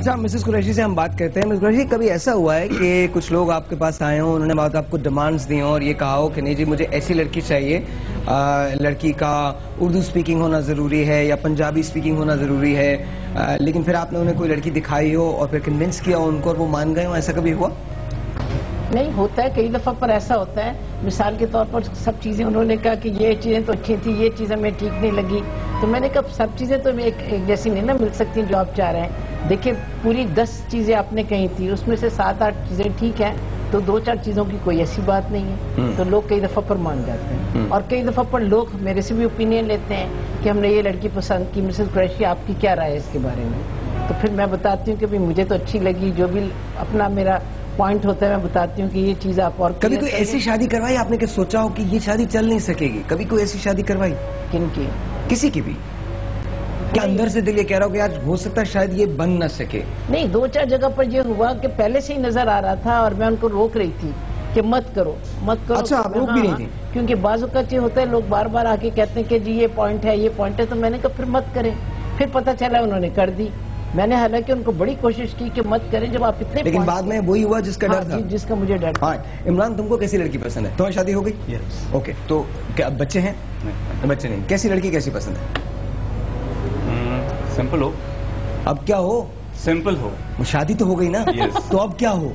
اچھا مسز قریشی سے ہم بات کرتے ہیں. مسز قریشی, کبھی ایسا ہوا ہے کہ کچھ لوگ آپ کے پاس آئے ہوں, انہوں نے بات آپ کو ڈیمانڈز دی ہوں اور یہ کہا ہو کہ نہیں جی مجھے ایسی لڑکی چاہیے, لڑکی کا اردو سپیکنگ ہونا ضروری ہے یا پنجابی سپیکنگ ہونا ضروری ہے, لیکن پھر آپ نے انہیں کوئی لڑکی دکھائی ہو اور پھر کنونس کیا ہو ان کو اور وہ مان گئے ہوں, ایسا کبھی ہوا؟ نہیں ہوتا ہے, کئی دفعہ پر ایسا ہوتا ہے. مثال کے طور پر سب چیزیں انہوں نے کہا کہ یہ چیزیں تو اچھی تھی, یہ چیزیں ہمیں ٹھیک نہیں لگی, تو میں نے کہا سب چیزیں تو ایک جیسی نہیں نا مل سکتی جو آپ چاہ رہے ہیں. دیکھیں پوری 10 چیزیں آپ نے کہی تھی, اس میں سے 7-8 چیزیں ٹھیک ہیں, تو 2-4 چیزوں کی کوئی ایسی بات نہیں ہے, تو لوگ کئی دفعہ پر مان جاتے ہیں. اور کئی دفعہ پر لوگ میرے سے بھی اوپینین لیتے ہیں کہ ہم نے یہ لڑکی پسند کی, مسز قریشی آپ کی کیا رائے ہے اس کے بارے میں, تو پھر میں بتاتی ہوں کہ مجھے تو اچھی لگی, جو بھی اپنا میرا پوائنٹ ہوتا ہے میں بتاتی ہوں کہ یہ چیز آپ اور کبھی کوئی ایسی شادی کروائی آپ نے کہ سوچا ہو کہ یہ شادی چل نہیں سکے گی, کبھی کوئی ایسی شادی کروائی؟ کن کی؟ کسی کی بھی, کیا اندر سے دل یہ کہہ رہا ہو کہ یار ہو سکتا ہے شاید یہ بن نہ سکے؟ نہیں, 2-4 جگہ پر یہ ہوا کہ پہلے سے ہی نظر آ رہا تھا اور میں ان کو روک رہی تھی کہ مت کرو مت کرو. اچھا, آپ روک بھی نہیں تھی؟ کیونکہ بعض اوقات یہ ہوتا ہے لوگ بار بار آ کے کہتے ہیں کہ جی یہ پوائنٹ ہے یہ پوائنٹ ہے, تو میں نے کہا پھر مت کریں. پھر پتہ چلا انہوں نے کر دی. میں نے حالانکہ ان کو بڑی کوشش کی کہ مت کریں جب آپ اتنے, لیکن بعد میں وہی ہوا جس کا ڈر تھا, جس کا مجھے ڈر تھا. عمران تم کو کیسی لڑکی پسند ہے؟ تمہاری شادی ہو گئی؟ اوکے, تو کیا بچے ہیں؟ بچے نہیں. کیسی لڑکی کیسی پسند ہے؟ سمپل ہو. اب کیا ہو؟ سمپل ہو. شادی تو ہو گئی نا, تو اب کیا ہو؟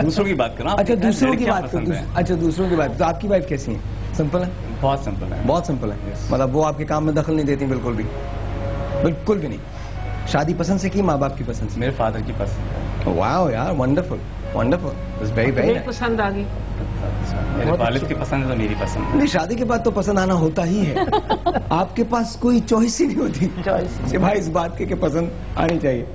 دوسروں کی بات کرنا. اچھا دوسروں کی بات, اچھا دوسروں کی بات. تو آپ کی وائف کیسی ہے؟ سمپل ہے؟ بہت سمپل ہے. بہت سمپل ہے, مطلب وہ آپ کے کام میں دخل نہیں دیتی بالکل بھی؟ بالکل بھی نہیں. شادی پسند سے کی ماں باپ کی پسند سے؟ میرے فادر کی پسند. واو یار, wonderful wonderful, it's very very پسند آ گئی. میرے والد کی پسند ہے تو میری پسند. نہیں, شادی کے بعد تو پسند آنا ہوتا ہی ہے. آپ کے پاس کوئی چوائس ہی نہیں ہوتی سوائے اس بات کے کہ پسند آنی چاہیے.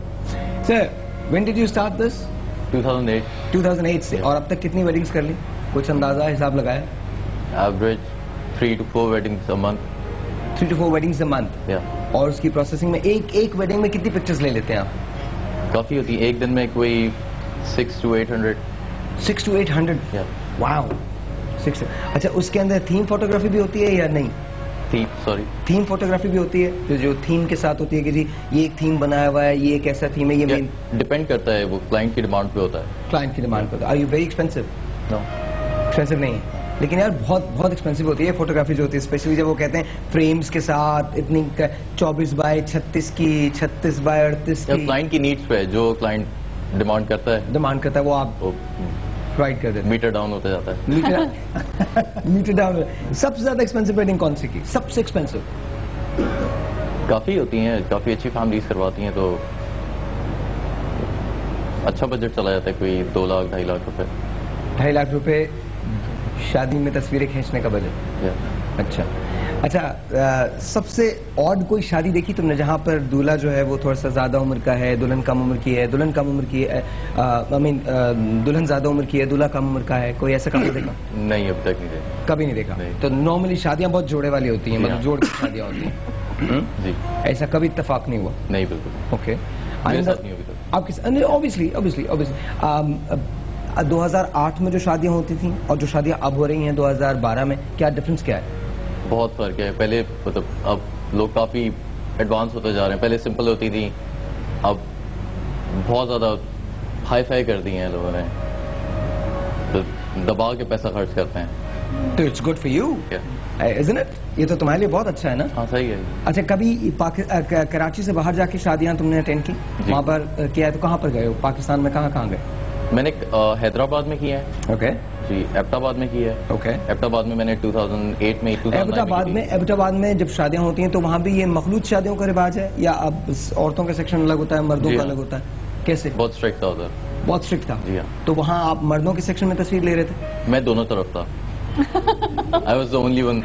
سر, when did you start this? 2008. 2008 سے. اور اب تک کتنی ویڈنگز کر لی, کچھ اندازہ حساب لگایا؟ Average 3 to 4 weddings a month. 3 to 4 weddings a month. Yeah. اور اس کی پروسیسنگ میں ایک ویڈنگ میں کتنی پکچرز لے لیتے ہیں آپ؟ کافی ہوتی ہے, ایک دن میں کوئی 6 to 800. 6 to 800. واو. 6. اچھا, اس کے اندر تھیم فوٹوگرافی بھی ہوتی ہے یا نہیں؟ تھیم فوٹوگرافی بھی ہوتی ہے, جو تھیم کے ساتھ ہوتی ہے کہ جی یہ ایک تھیم بنایا ہوا ہے, یہ ایک ایسا تھیم ہے, یہ ڈپینڈ کرتا ہے, وہ کلائنٹ کی ڈیمانڈ پہ ہوتا ہے. کلائنٹ کی ڈیمانڈ پہ ہوتا ہے. Are you very expensive? No, expensive نہیں ہے, لیکن یار بہت ایکسپینسو ہوتی ہے فوٹوگرافی جو ہوتی ہے, اسپیشلی جب وہ کہتے ہیں فریمز کے ساتھ اتنی 24x36 کی, 36x38 کی. کلائنٹ کی نیڈس پہ, جو کلائنٹ ڈیمانڈ کرتا ہے وہ آپ پرووائڈ کر دیتے ہیں. میٹر ڈاؤن ہوتا جاتا ہے. Metre down. سب سے زیادہ ایکسپینسو ویڈنگ کون سی کی, سب سے ایکسپینسو؟ کافی ہوتی ہیں, کافی اچھی فیملیز کرواتی ہیں, تو اچھا بجٹ چلا جاتا ہے, کوئی 2 لاکھ 2.5 لاکھ روپے. 2.5 لاکھ روپے شادی میں تصویریں کھینچنے کا بجٹ. اچھا, سب سے آڈ کوئی شادی دیکھی تم نے جہاں پر دولہا جو ہے وہ تھوڑا سا زیادہ عمر کا ہے, دلہن کم عمر کی ہے, دلہن کم عمر کی ہے, دلہن زیادہ عمر کی ہے, دولہا کم عمر کا ہے, کوئی ایسا کبھی دیکھا؟ نہیں, اب تک نہیں دیکھا. کبھی نہیں دیکھا. تو نارملی شادیاں بہت جوڑے والی ہوتی ہیں, مطلب جوڑ کی شادیاں ہوتی ہیں. جی, ایسا کبھی اتفاق نہیں ہوا؟ نہیں بالکل. اوکے, آپ کے اوبیسلی 2008 میں جو شادیاں ہوتی تھیں اور جو شادیاں اب ہو رہی ہیں 2012 میں, کیا ڈفرنس کیا ہے؟ بہت فرق ہے. پہلے مطلب اب لوگ کافی ایڈوانس ہوتے جا رہے ہیں. پہلے سمپل ہوتی تھی, اب بہت زیادہ ہائی فائی کر دی ہیں لوگوں نے, تو دبا کے پیسہ خرچ کرتے ہیں. تو it's good for you, isn't it? یہ تو تمہارے لیے بہت اچھا ہے نا. ہاں صحیح ہے. اچھا, کبھی کراچی سے باہر جا کے شادیاں تم نے اٹینڈ کی, وہاں پر کیا ہے, تو کہاں پر گئے ہو پاکستان میں, کہاں گئے؟ میں نے حیدرآباد میں کیا ہے. اوکے جی, ایبٹ آباد میں کی ہے. اوکے, ایبٹ آباد میں نے 2008 میں ایبٹ آباد میں جب شادیاں ہوتی ہیں تو وہاں بھی یہ مخلوط شادیوں کا رواج ہے یا اب عورتوں کا سیکشن الگ ہوتا ہے, مردوں کا الگ ہوتا ہے, کیسے؟ بہت اسٹرکٹ تھا ادھر. بہت اسٹرکٹ تھا. جی ہاں. تو وہاں آپ مردوں کے سیکشن میں تصویر لے رہے تھے؟ میں دونوں طرف تھا. I was the only one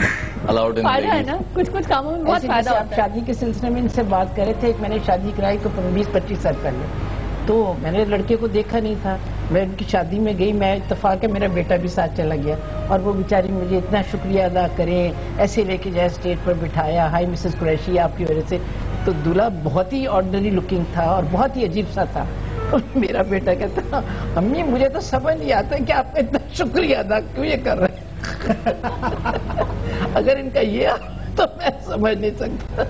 allowed in the فائدہ ہے نا, کچھ کاموں میں بہت فائدہ ہوتا ہے. شادی کے سلسلے میں ان سے بات کر رہے تھے, میں نے شادی کرائی تو 20-25 سال پہلے, تو میں نے لڑکے کو دیکھا نہیں تھا. میں ان کی شادی میں گئی, میں اتفاق ہے میرا بیٹا بھی ساتھ چلا گیا, اور وہ بیچاری مجھے اتنا شکریہ ادا کریں, ایسے لے کے جائے اسٹیج پر بٹھایا, ہائی مسز قریشی آپ کی وجہ سے. تو دولہا بہت ہی آرڈنری لکنگ تھا اور بہت ہی عجیب سا تھا. میرا بیٹا کہتا, امی مجھے تو سمجھ نہیں آتا کہ آپ اتنا شکریہ ادا کیوں یہ کر رہے ہیں. اگر ان کا یہ تو میں سمجھ نہیں سکتا.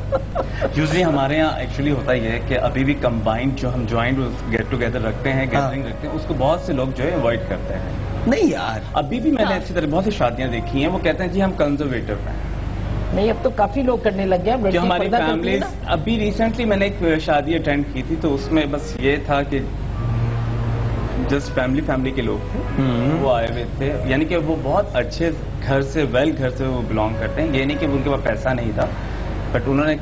یوزلی ہمارے یہاں ایکچولی ہوتا یہ ہے کہ ابھی بھی کمبائنڈ جو ہم جوائنٹ گیٹ ٹوگیدر رکھتے ہیں, گیدرنگ رکھتے ہیں, اس کو بہت سے لوگ جو ہے اوائڈ کرتے ہیں. نہیں یار, ابھی بھی میں نے اچھی طرح بہت سی شادیاں دیکھی ہیں, وہ کہتے ہیں جی ہم کنزرویٹو ہیں. نہیں, اب تو کافی لوگ کرنے لگ گئے. کہ ہماری فیملیز, ابھی ریسنٹلی میں نے ایک شادی اٹینڈ کی تھی, تو اس میں بس یہ تھا کہ جسٹ فیملی کے لوگ تھے, وہ آئے ہوئے تھے, یعنی کہ وہ بہت اچھے گھر سے, گھر سے وہ بلانگ کرتے ہیں. یہ نہیں کہ ان کے پاس پیسہ نہیں تھا, بٹ انہوں نے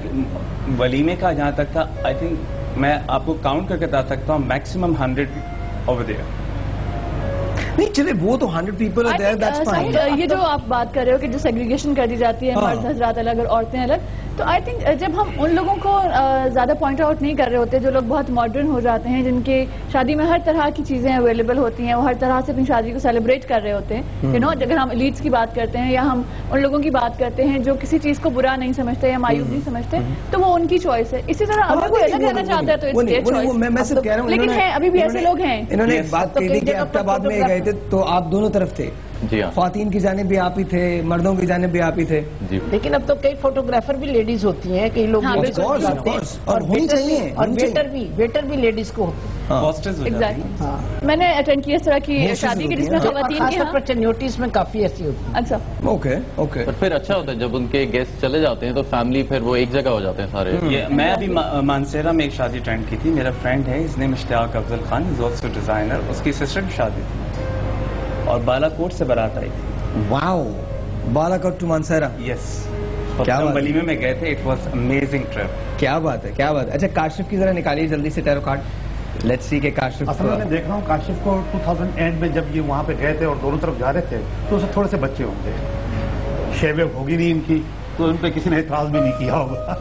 ولیمے کا جہاں تک تھا, آئی تھنک میں آپ کو کاؤنٹ کر کے بتا سکتا ہوں, میکسیمم 100 اوور دیئر. نہیں چلے, وہ تو 100 people are there, that's fine. یہ جو آپ بات کر رہے ہو کہ جو سیگریگیشن کر دی جاتی ہے, مرد حضرات الگ اور عورتیں الگ, تو آئی تھنک جب ہم ان لوگوں کو زیادہ پوائنٹ آؤٹ نہیں کر رہے ہوتے جو لوگ بہت ماڈرن ہو جاتے ہیں, جن کی شادی میں ہر طرح کی چیزیں اویلیبل ہوتی ہیں, وہ ہر طرح سے اپنی شادی کو سیلیبریٹ کر رہے ہوتے ہیں, اگر ہم ایلیٹس کی بات کرتے ہیں یا ہم ان لوگوں کی بات کرتے ہیں جو کسی چیز کو برا نہیں سمجھتے یا معیوب نہیں سمجھتے, تو وہ ان کی چوائس ہے. اسی طرح اگر کوئی الگ رہنا چاہتا ہے تو اس کی چوائس, لیکن ابھی بھی ایسے لوگ ہیں. انہوں نے ایک بات کہی کہ اب آباد میں گئے تھے تو آپ دونوں طرف تھے, جی ہاں, خواتین کی جانب بھی آپ ہی تھے, مردوں کی جانب بھی آپ ہی تھے. لیکن اب تو کئی فوٹوگرافر بھی لیڈیز ہوتی ہیں, کئی لوگ اور ویٹر بھی لیڈیز کو ہوتے ہیں. میں نے اٹینڈ کی اس طرح کی شادی کی جس میں خواتین کی چنوٹیز میں کافی ایسی ہوتی ہے. اچھا, اوکے. پھر اچھا ہوتا ہے جب ان کے گیسٹ چلے جاتے ہیں تو فیملی پھر وہ ایک جگہ ہو جاتے ہیں سارے. میں ابھی مانسیرا میں ایک شادی اٹینڈ کی تھی, میرا فرینڈ ہے, اس نے اشتیاق افضل خان, از آلسو ڈیزائنر, اس کی سسٹر کی شادی تھی اور بالا کوٹ سے بارات آئی تھی. واو, بالا کوٹ ٹو مانسیرا. یس, کیا ولیمے میں گئے تھے, اٹ واز امیزنگ ٹرپ. کیا بات ہے, کیا بات ہے. اچھا, کاشف کی ذرا نکالیے جلدی سے ٹیرو کارڈ, لیٹس سی کہ کاشف. اصل میں دیکھ رہا ہوں کاشف کو 2008 میں جب یہ وہاں پہ گئے تھے اور دونوں طرف جا رہے تھے تو اسے تھوڑے سے بچے ہوں گے, شیو ہوگی نہیں ان کی, تو ان پہ کسی نے اعتراض بھی نہیں کیا ہوگا.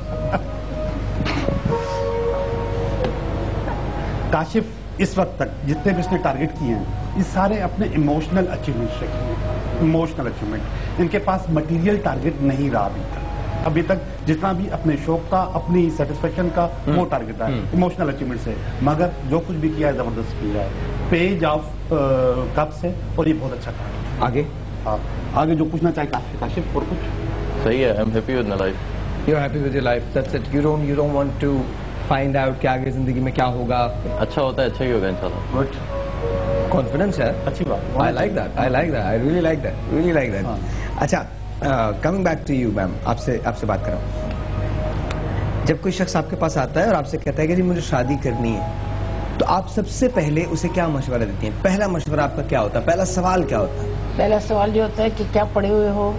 کاشف اس وقت تک جتنے بھی اس نے ٹارگٹ کیے ہیں, یہ سارے اپنے ایموشنل اچیومنٹ رکھے ہیں. ایموشنل اچیومنٹ, ان کے پاس مٹیریل ٹارگٹ نہیں رہا ابھی تک. جتنا بھی اپنے شوق کا, اپنی سیٹسفیکشن کا, وہ ٹارگٹ ہے ایموشنل اچیومنٹ سے. مگر جو کچھ بھی کیا ہے زبردست کیا ہے. پیج آف کپ سے, اور یہ بہت اچھا کام ہے. آگے جو پوچھنا چاہے کاشف, اور کچھ صحیح ہے. I'm happy with my life. You're happy with your life. That's it. You don't want to find out کہ آگے زندگی میں کیا ہوگا. اچھا ہوتا ہے, اچھا ہی ہوگا انشاءاللہ. گڈ, کانفیڈنس ہے, اچھی بات. I like that. I really like that. اچھا, coming back to you ma'am, آپ سے بات کر رہا ہوں. جب کوئی شخص آپ کے پاس آتا ہے اور آپ سے کہتا ہے کہ جی مجھے شادی کرنی ہے, تو آپ سب سے پہلے اسے کیا مشورہ دیتی ہیں؟ پہلا مشورہ آپ کا کیا ہوتا ہے, پہلا سوال کیا ہوتا ہے؟ پہلا سوال یہ ہوتا ہے کہ کیا پڑھے ہوئے ہو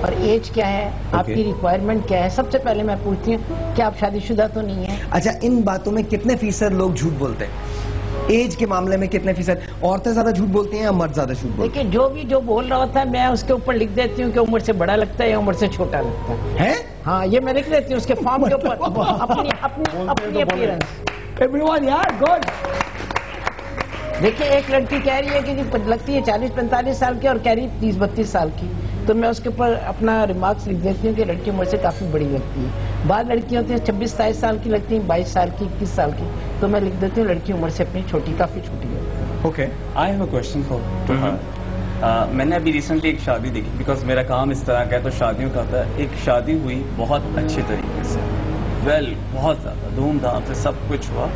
اور ایج کیا ہے, آپ کی ریکوائرمنٹ کیا ہے. سب سے پہلے میں پوچھتی ہوں کہ آپ شادی شدہ تو نہیں ہیں. اچھا, ان باتوں میں کتنے فیصد لوگ جھوٹ بولتے ہیں؟ ایج کے معاملے میں کتنے فیصد عورتیں زیادہ جھوٹ بولتی ہیں یا مرد زیادہ جھوٹ بولتے ہیں؟ دیکھیں, جو بول رہا ہوتا ہے میں اس کے اوپر لکھ دیتی ہوں کہ عمر سے بڑا لگتا ہے یا عمر سے چھوٹا لگتا ہے. ہاں, یہ میں لکھ دیتی ہوں اس کے فارم کے اوپر اپنی اپیرنس. ایوریون یار, گڈ. دیکھیں, ایک لڑکی کہہ رہی ہے کہ لگتی ہے 40-45 سال کی اور کہہ رہی ہے 30-32 سال کی, تو میں اس کے اوپر اپنا ریمارکس لکھ دیتی ہوں کہ لڑکی عمر سے کافی بڑی لگتی ہے. بعض لڑکیاں ہوتی ہیں 26-27 سال کی لگتی ہیں, 22 سال کی, 21 سال کی, تو میں لکھ دیتی ہوں لڑکی عمر سے اپنی چھوٹی, کافی چھوٹی ہے. Okay, I have a question for her. میں نے ابھی ریسنٹلی ایک شادی دیکھی, بیکاز میرا کام اس طرح کا ہے تو شادیوں کا ہوتا ہے. ایک شادی ہوئی بہت اچھے طریقے سے, بہت زیادہ دھوم دھام سے سب کچھ ہوا.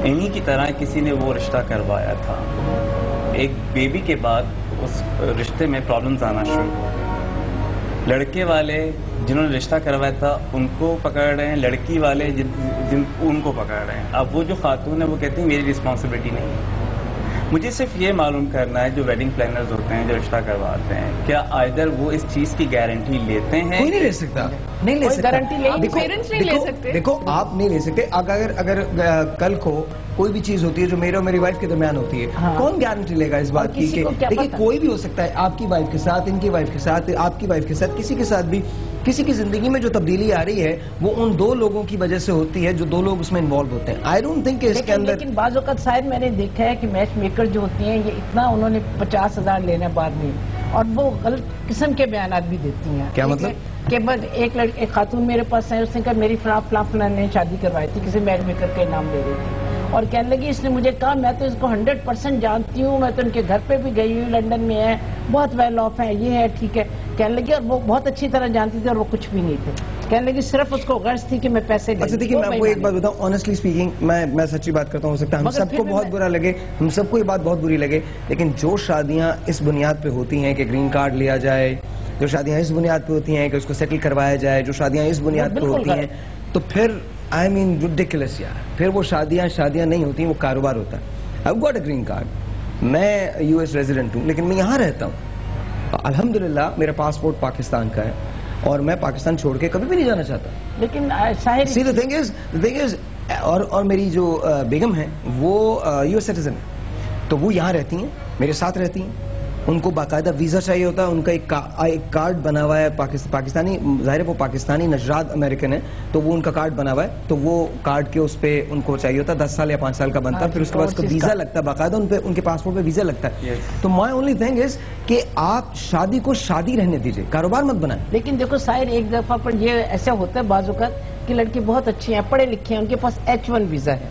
انہی کی طرح کسی نے وہ رشتہ کروایا تھا. ایک بیبی کے بعد اس رشتے میں پرابلمز آنا شروع ہوا. لڑکے والے جنہوں نے رشتہ کروایا تھا ان کو پکڑ رہے ہیں, لڑکی والے ان کو پکڑ رہے ہیں. اب وہ جو خاتون ہے وہ کہتی ہیں میری رسپانسبلٹی نہیں ہے. مجھے صرف یہ معلوم کرنا ہے جو ویڈنگ پلانرز ہوتے ہیں, جو رشتہ کرواتے ہیں, کیا آئدر وہ اس چیز کی گارنٹی لیتے ہیں؟ کوئی نہیں لے سکتا, نہیں لے سکتا. پیرنٹس نہیں لے سکتے. دیکھو, آپ نہیں لے سکتے. اگر کل کو کوئی بھی چیز ہوتی ہے جو میرے اور میری وائف کے درمیان ہوتی ہے, کون گارنٹی لے گا اس بات کی کہ دیکھیے کوئی بھی ہو سکتا ہے, آپ کی وائف کے ساتھ, ان کی وائف کے ساتھ, آپ کی وائف کے ساتھ, کسی کے ساتھ بھی, کسی کی زندگی میں جو تبدیلی آ رہی ہے وہ ان دو لوگوں کی وجہ سے ہوتی ہے جو دو لوگ اس میں انوالو ہوتے ہیں. آئی ڈونٹ تھنک کہ اس کے اندر. لیکن بعض اوقات شاید میں نے دیکھا ہے کہ میچ میکر جو ہوتی ہیں یہ اتنا انہوں نے 50,000 لینا بعد میں, اور وہ غلط قسم کے بیانات بھی دیتی ہیں. کیا مطلب؟ کہ بس ایک خاتون میرے پاس ہے, اس نے کہا میری فلاں نے شادی کروائی تھی, کسی میچ میکر کا نام لے رہی تھی, اور کہنے لگی اس نے مجھے کہا میں تو اس کو 100% جانتی ہوں, میں تو ان کے گھر پہ بھی گئی ہوں, لنڈن میں ہے, بہت ویل آف ہے, یہ ہے, ٹھیک ہے. کہنے لگی, اور وہ بہت اچھی طرح جانتی تھی اور وہ کچھ بھی نہیں تھے. کہنے لگی صرف اس کو غرض تھی کہ میں پیسے لے. اچھا دیکھیے, میں آپ کو ایک بات بتاؤں, آنیسٹلی اسپیکنگ, میں سچی بات کرتا ہوں, ہو سکتا ہے ہم سب کو بہت برا لگے, ہم سب کو یہ بات بہت بری لگے, لیکن جو شادیاں اس بنیاد پہ ہوتی ہیں کہ گرین کارڈ لیا جائے, جو شادیاں اس بنیاد پہ ہوتی ہیں کہ اس کو سیٹل کروایا جائے, جو شادیاں اس بنیاد پہ ہوتی ہیں, تو پھر آئی مین ridiculous یار, پھر وہ شادیاں نہیں ہوتی ہیں, وہ کاروبار ہوتا ہے. I've got a green card, میں یو ایس ریزیڈنٹ ہوں, لیکن میں یہاں رہتا ہوں. الحمدللہ میرا پاسپورٹ پاکستان کا ہے اور میں پاکستان چھوڑ کے کبھی بھی نہیں جانا چاہتا. لیکن See the thing is, اور میری جو بیگم ہے وہ یو ایس سٹیزن ہے, تو وہ یہاں رہتی ہیں, میرے ساتھ رہتی ہیں. ان کو باقاعدہ ویزا چاہیے ہوتا ہے, ان کا ایک کارڈ بنا ہوا ہے پاکستانی, ظاہر ہے وہ پاکستانی نژاد امریکن ہے, تو وہ ان کا کارڈ بنا ہوا ہے, تو وہ کارڈ کے اس پہ ان کو چاہیے ہوتا ہے 10 سال یا 5 سال کا بنتا ہے, پھر اس کے بعد اس کو ویزا لگتا ہے باقاعدہ, ان کے پاسپورٹ پہ ویزا لگتا ہے. تو مائی اونلی تھنگ از کہ آپ شادی کو شادی رہنے دیجئے, کاروبار مت بنائیں. لیکن دیکھو ساحر, ایک دفعہ پر یہ ایسا ہوتا ہے بعض اوقات کہ لڑکی بہت اچھی ہیں, پڑھے لکھے ہیں, ان کے پاس H1 ویزا ہے,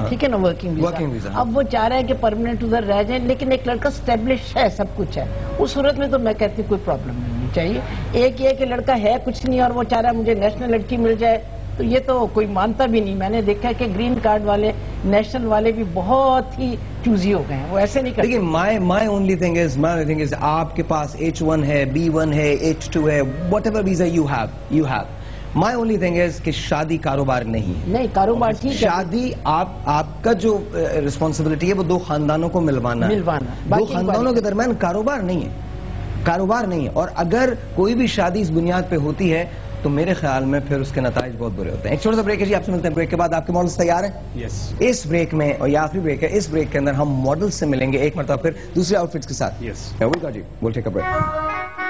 ٹھیک ہے نا, ورکنگ ویزا. اب وہ چاہ رہے ہیں کہ پرماننٹ ادھر رہ جائیں, لیکن ایک لڑکا اسٹیبلش ہے, سب کچھ ہے, اس صورت میں تو میں کہتی ہوں کوئی پرابلم نہیں چاہیے. ایک یہ کہ لڑکا ہے کچھ نہیں اور وہ چاہ رہا ہے مجھے نیشنل لڑکی مل جائے, تو یہ تو کوئی مانتا بھی نہیں. میں نے دیکھا کہ گرین کارڈ والے, نیشنل والے بھی بہت ہی چوزی ہو گئے ہیں, وہ ایسے نہیں کرتے. لیکن my only thing is آپ کے پاس H1 ہے, B1 ہے, H2 ہے, whatever visa you have. My only thing is کہ شادی کاروبار نہیں ہے. نہیں, کاروبار ٹھیک ہے. شادی آپ کا جو رسپانسبلٹی ہے وہ دو خاندانوں کو ملوانا ہے, دو خاندانوں کے درمیان کاروبار نہیں ہے. اور اگر کوئی بھی شادی اس بنیاد پہ ہوتی ہے تو میرے خیال میں پھر اس کے نتائج بہت برے ہوتے ہیں. ایک چھوٹا سا بریک ہے جی, آپ سے ملتے ہیں بریک کے بعد. آپ کے ماڈلز تیار ہیں؟ یس. اس بریک میں, اور یہ آخری بریک ہے, اس بریک کے اندر ہم ماڈل سے ملیں گے ایک مرتبہ پھر دوسرے آؤٹ فٹس کے ساتھ. یس. We'll take a break.